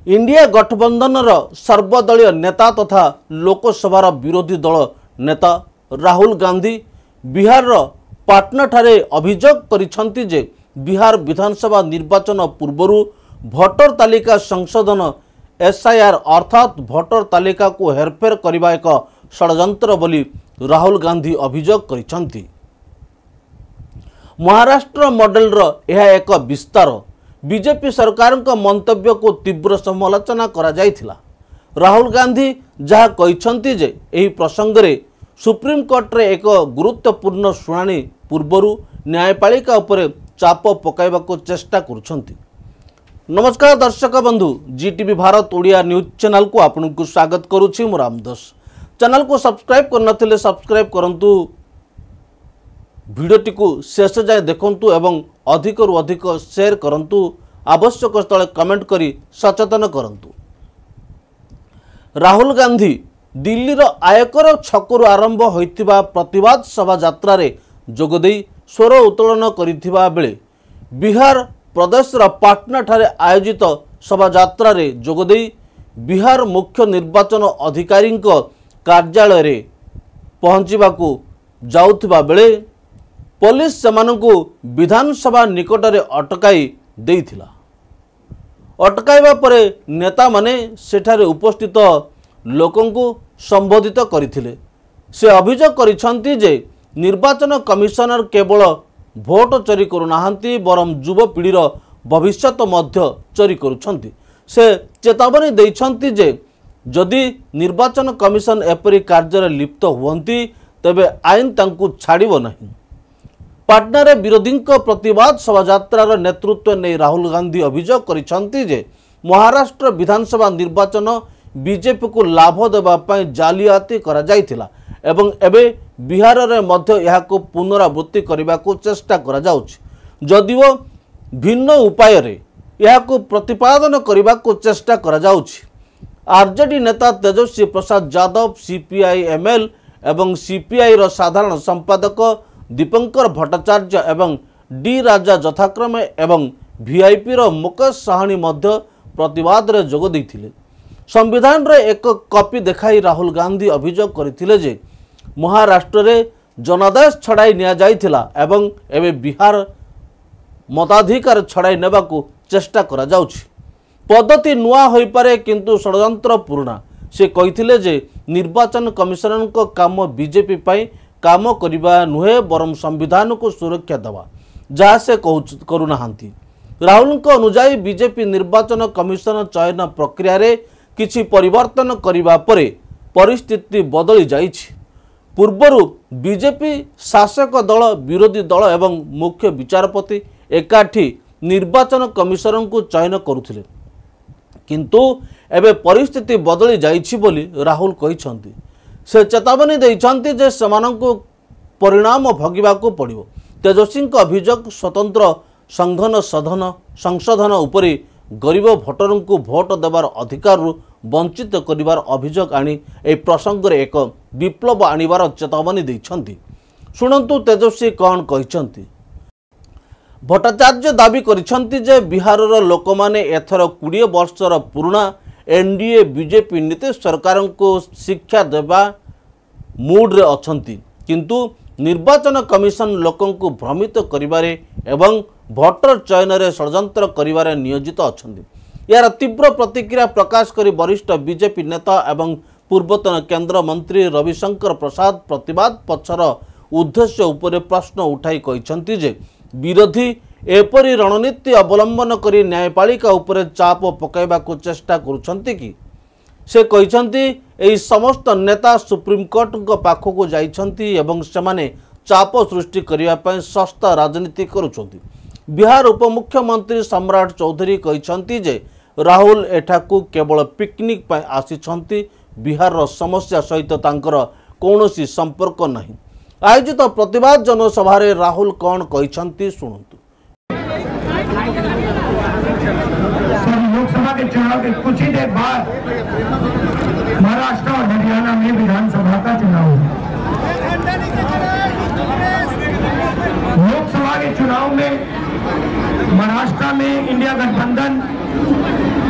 India गठबंधन सर्वदलीय नेता तथा लोकसभा विरोधी दल नेता राहुल गांधी बिहार पाटना ठारे अभियोग करिसेंति जे बिहार विधानसभा निर्वाचन पूर्व भोटर तालिका संशोधन एसआईआर अर्थात भोटर तालिका को हेरफेर करने एक षड्यंत्र बोली राहुल गांधी अभियोग करिसेंति। महाराष्ट्र मॉडल यह एक विस्तार बीजेपी सरकार का मंतव्य को तीव्र समालोचना करा जायथिला। राहुल गांधी जहाँ कहिसेंति जे एही प्रसंग रे सुप्रीम कोर्ट रे एक गुरुत्वपूर्ण शुणाणी पूर्व न्यायपालिका उपरे चाप पकाइबा को चेष्टा करुछंती। नमस्कार दर्शक बंधु, जीटीवी भारत ओडिया न्यूज चैनल को आपनको स्वागत करुछि। मु रामदास चैनल को सब्सक्राइब करनथिले सब्सक्राइब करंतु, वीडियोटी को शेष जाए देखंतु एवं अधिक रु अधिक शेयर करंतु, आवश्यक स्थले कमेंट करी सचेतन करंतु। राहुल गांधी दिल्लीर आयकर छकरु आरंभ होइतिबा प्रतिवाद शोभा यात्रा रे जोगदेई स्वर उत्तोलन करिथिबा बेले बिहार प्रदेशर पाटना ठारे आयोजित शोभा यात्रा रे जोगदेई बिहार मुख्य निर्वाचन अधिकारी कार्यालय रे पहुंचीबाकू जाउथिबा बेले पुलिस सेमानंकु विधानसभा निकट रे अटकाई देइथिला। अटकाइबा परे नेता माने सेठारे उपस्थित लोकंकु संबोधित करिथिले। से अभियोग करिसेंति जे निर्वाचन कमिशनर केवल भोट चोरी करुनाहांती बरम युवपीढ़ीर भविष्यत मध्य चोरी करुछंती। से चेतावनी देइछंती जे जदि निर्वाचन कमिशन एपरी कार्य लिप्त हुअंती तेबे आईन तांकु छाड़िबो नहीं। पाटना रे विरोधी प्रतिवाद शोभा यात्रार नेतृत्व नहीं राहुल गांधी अभियोग करिसेंति जे महाराष्ट्र विधानसभा निर्वाचन बीजेपी को लाभ देबा पई जालियाती करा जायथिला एवं एबे बिहार रे मध्य यहाको पुनरावृत्ति करबा को चेष्टा करा जाउछि। जदिओ भिन्न उपाय रे यहाको प्रतिपादन करबा को चेष्टा करा जाउछि। आरजेडी नेता तेजस्वी प्रसाद यादव, सीपीआई एमएल एवं सीपीआई रो साधारण संपादक दीपंकर भट्टाचार्य एवं डी राजा यथाक्रमे एवं वीआईपी रो मुकेश साहनी मध्य प्रतिवाद रे जोग दैथिले। संविधान रे एक कॉपी देखाई राहुल गांधी अभियोग करथिले जे महाराष्ट्र रे जनादेश छड़ाई निया जाइथिला एवं एबे बिहार मताधिकार छड़ाई नेबाकू चेष्टा करा जाउछि। पद्धति नुआ होई पारे किंतु षड्यंत्र पुराना। से कहिथिले जे निर्वाचन कमिशनर को काम बीजेपी पई काम करिबा नुहे बरम संविधान को सुरक्षा देवा जहाँ से करुनाहांती। राहुल को अनुजाई बीजेपी निर्वाचन कमिशन चयन प्रक्रिया रे किछि परिवर्तन करिबा परे परिस्थिति बदली जाइछि। पूर्वरु बीजेपी शासक दल, विरोधी दल एवं मुख्य विचारपति एकाठी निर्वाचन कमिशनर को चयन करुथिले, किंतु एबे परिस्थिति बदली जाइछि बोली राहुल कहिसेंति। से चेतावनी देइछंति जे सेमानंकु परिणाम भोगिबाकू पड़िबो। तेजस्वी अभियोग स्वतंत्र संशोधन उपरि गरीब भोटर को भोट देवार अधिकार वंचित करिवार अभियोग आनी ए प्रसंग रे एक विप्लव आनिबार चेतावनी देइछंती। सुनंतु तेजस्वी कौन कहिसेंति। भट्टाचार्य दाबी करिसेंति जे बिहारर लोकमाने एथर 20 वर्षर पुराना एनडीए बीजेपी नीतीश सरकार को शिक्षा देवा मूड रे अछंती, किंतु निर्वाचन कमिशन लोकं को भ्रमित करिबारे एवं भोटर चयन रे षड्यंत्र करिबारे नियोजित अछंती। यार तीव्र प्रतिक्रिया प्रकाश करी वरिष्ठ बीजेपी नेता एवं पूर्वतन केंद्र मंत्री रविशंकर प्रसाद प्रतिवाद पक्षर उद्देश्य उपरे प्रश्न उठाई कहिसेंति जे विरोधी एपरी रणनीति अवलंबन करी न्यायपालिका उपरे चाप पकाइबा को चेष्टा करुछंती कि। से कहिसेंति एही समस्त नेता सुप्रीम कोर्ट को पाखको जाइछंती एवं सेमाने चाप सृष्टि करिया पय सस्ता राजनीति करुछंती। बिहार उपमुख्यमंत्री सम्राट चौधरी कहिसेंति जे राहुल एठाकू केवल पिकनिक पय आसीछंती, बिहार समस्या सहित तांकर कौनसी संपर्क नहीं। आयोजित प्रतिवाद जनसभा रे राहुल कौन कहिसेंति सुनंतु। लोकसभा के चुनाव के कुछ ही देर बाद महाराष्ट्र और हरियाणा में विधानसभा का चुनाव है। लोकसभा के चुनाव में महाराष्ट्र में इंडिया गठबंधन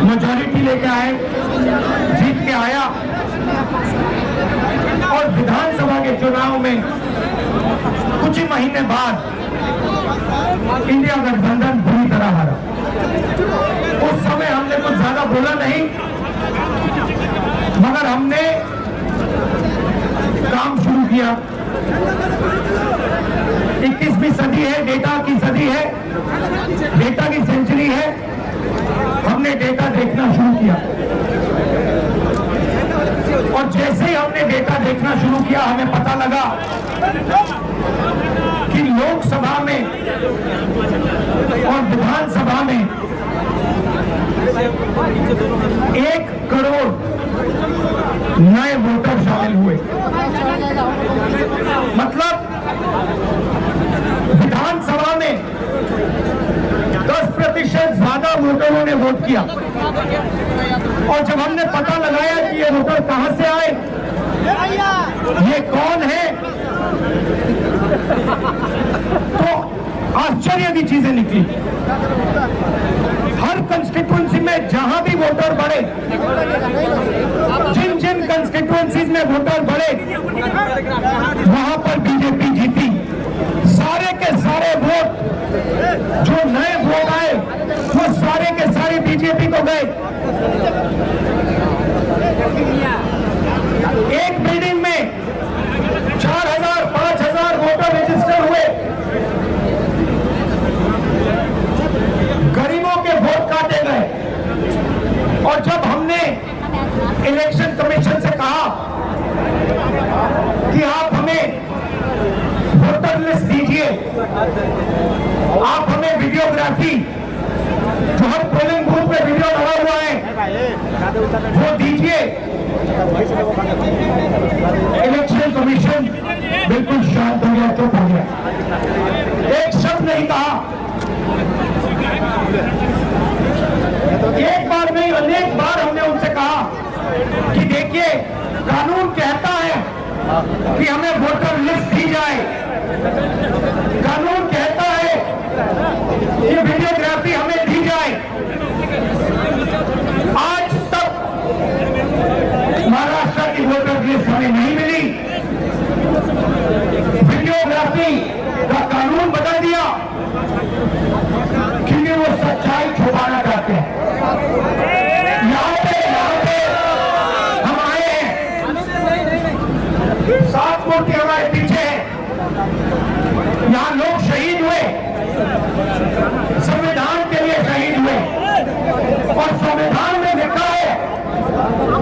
मेजॉरिटी लेके आए, जीत के आया और विधानसभा के चुनाव में कुछ ही महीने बाद इंडिया गठबंधन बुरी तरह हारा। उस समय हमने कुछ ज्यादा बोला नहीं, मगर हमने काम शुरू किया। 21वीं सदी है, डेटा की सदी है, डेटा की सेंचुरी है। हमने डेटा देखना शुरू किया और जैसे ही हमने डेटा देखना शुरू किया हमें पता लगा कि लोकसभा में और विधानसभा में 1 करोड़ नए वोटर शामिल हुए। मतलब विधानसभा में 10% ज्यादा वोटरों ने वोट किया और जब हमने पता लगाया कि ये वोटर कहां से आए, ये कौन है, तो आश्चर्य की चीजें निकली। हर कंस्टिट्यूएंसी में जहां भी वोटर बढ़े, जिन जिन कंस्टिट्यूएंसीज में वोटर बढ़े, वहां पर बीजेपी जीती। सारे के सारे वोट जो नए वोट आए वो सारे के सारे बीजेपी को गए। एक बिल्डिंग में 4000 5000 वोटर रजिस्टर हुए। गरीबों के वोट काटे गए और जब हमने इलेक्शन कमीशन से कहा कि आप हमें वोटर लिस्ट दीजिए, आप हमें वीडियोग्राफी, जो हर पोलिंग बूथ पे वीडियो लगा हुआ है वो दीजिए, इलेक्शन कमीशन बिल्कुल शांत हो गया, चुप हो गया, एक शब्द नहीं कहा। एक बार नहीं अनेक बार हमने उनसे कहा कि देखिए कानून कहता है कि हमें वोटर लिस्ट दी जाए, कानून कहता है कि वीडियोग्राफी हमें दी जाए। आज तक महाराष्ट्र की वोटर लिस्ट हमें नहीं मिली। वीडियोग्राफी का कानून बदल दिया क्योंकि वो सच्चाई छुपाना चाहते हैं। यहाँ पे हम आए हैं, 7 मूर्ति हमारे पीछे है। यहाँ लोग शहीद हुए, संविधान के लिए शहीद हुए और संविधान में लिखा है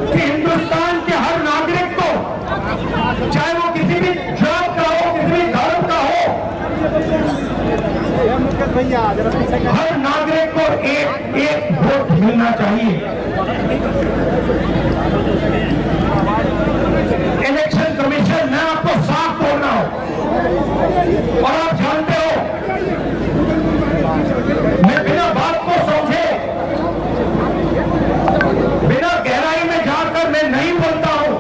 कि हिंदुस्तान के हर नागरिक को, चाहे वो किसी भी जात का हो, किसी भी धर्म का हो, हर नागरिक को एक वोट मिलना चाहिए। इलेक्शन कमीशन, मैं आपको साफ बोल रहा हूं और आप जानते हो मैं बिना बात को समझे, बिना गहराई में जाकर मैं नहीं बोलता हूं।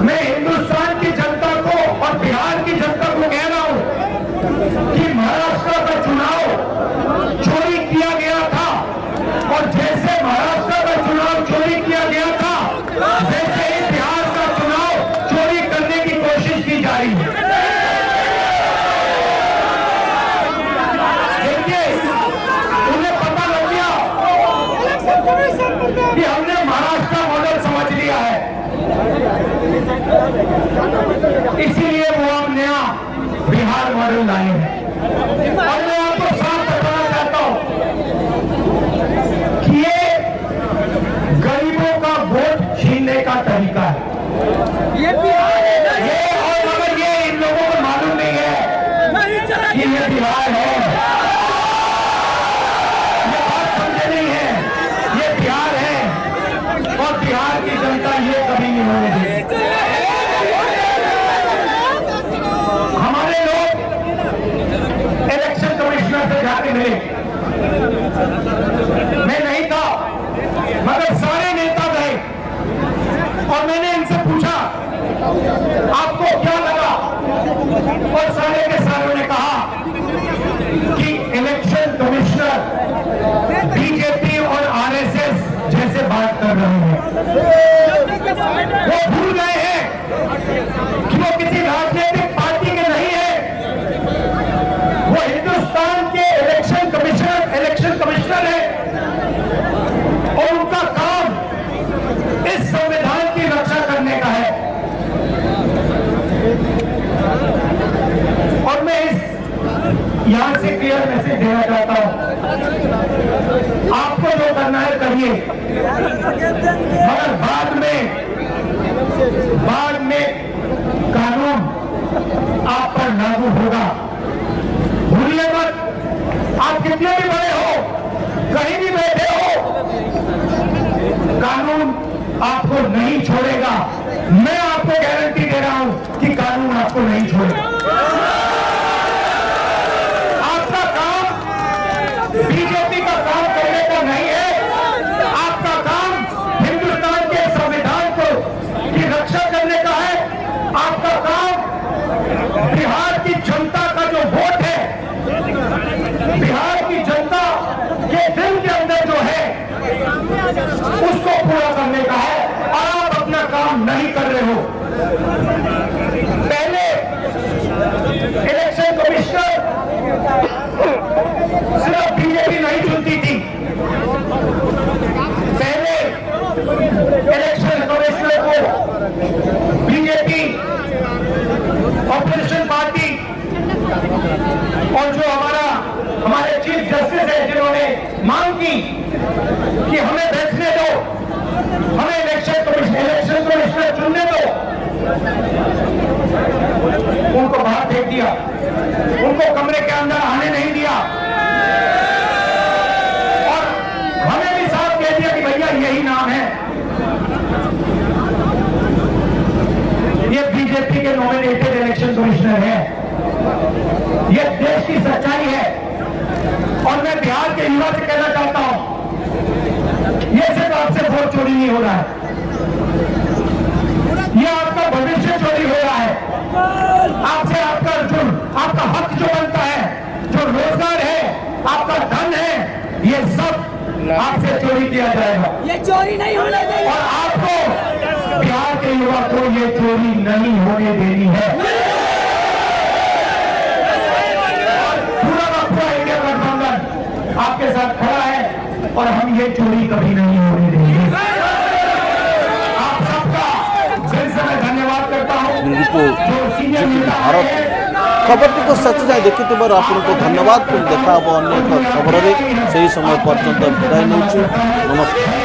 मैं हिंदुस्तान की जनता को और बिहार की जनता को कह रहा हूं कि महाराष्ट्र का चुनाव चोरी किया गया था और जैसे महाराष्ट्र का चुनाव चोरी किया गया था, वैसे ही बिहार का चुनाव चोरी करने की कोशिश की जा रही है। देखिए, उन्हें पता लग गया कि हमने महाराष्ट्र मॉडल समझ लिया है, इसीलिए वो हम नया बिहार मॉडल लाए हैं। और मैं आपको साफ बताना चाहता हूं कि ये गरीबों का वोट छीनने का तरीका है। ये और मगर ये इन लोगों को मालूम नहीं है कि ये बिहार है, ये बात समझे नहीं है, ये बिहार है और बिहार की जनता ये कभी नहीं होने देगी। हमारे लोग इलेक्शन कमिश्नर से जाके मिले, मैं नहीं था मगर सारे नेता गए और मैंने इनसे पूछा आपको क्या लगा, और सारे के सारों ने कहा कि इलेक्शन कमिश्नर बीजेपी और आरएसएस राज कर रहे हैं। वो भूल गए हैं कि वो किसी राजनीतिक पार्टी के नहीं है, वो हिंदुस्तान के इलेक्शन कमिश्नर है और उनका काम इस संविधान की रक्षा करने का है। और मैं यहां से क्लियर मैसेज देना चाहता हूं, आपको जो करना है करिए, मगर बाद में कानून आप पर लागू होगा। भूलिए मत, आप कितने भी बड़े हो, कहीं भी बैठे हो, कानून आपको नहीं छोड़ेगा। मैं आपको गारंटी दे रहा हूं कि कानून आपको नहीं छोड़ेगा। आपका काम बीजेपी का काम करने का नहीं है, आपका काम हिंदुस्तान के संविधान की रक्षा करने का है। आपका काम बिहार की जनता का जो वोट है, बिहार की जनता के दिल के अंदर जो है, उसको पूरा करने का है। और आप अपना काम नहीं कर रहे हो। पहले इलेक्शन कमिश्नर सिर्फ बीजेपी नहीं चुनती थी, पहले इलेक्शन कमिश्नर को बीजेपी, ऑपोजिशन पार्टी और जो हमारे चीफ जस्टिस है, जिन्होंने मांग की कि हमें बैठने दो, हमें इलेक्शन कमिश्नर चुनने दो, उनको बाहर फेंक दिया, उनको कमरे के अंदर आने नहीं दिया और हमें भी साफ कह दिया कि भैया यही नाम है, ये बीजेपी के नॉमिनेटेड इलेक्शन कमिश्नर है। ये देश की सच्चाई है। और मैं बिहार के युवा से कहना चाहता हूं, ये सिर्फ आपसे वोट चोरी नहीं हो रहा है, ये आपका भविष्य चोरी हो रहा है। आपसे आपका हक जो बनता है, जो रोजगार है, आपका धन है, ये सब आपसे चोरी किया जाएगा। ये चोरी नहीं होने देंगे और आपको बिहार के युवा को ये चोरी नहीं होने देनी है। पूरा का पूरा इंडिया गठबंधन आपके साथ खड़ा है और हम ये चोरी कभी नहीं होने देंगे। आप सबका दिल से मैं धन्यवाद करता हूँ। जो सीनियर नेता भारत खबरटी को सच जाए देखि आपको धन्यवाद। देखा अन्य खबर से समय पर्यंत विदाय नौछु। नमस्कार।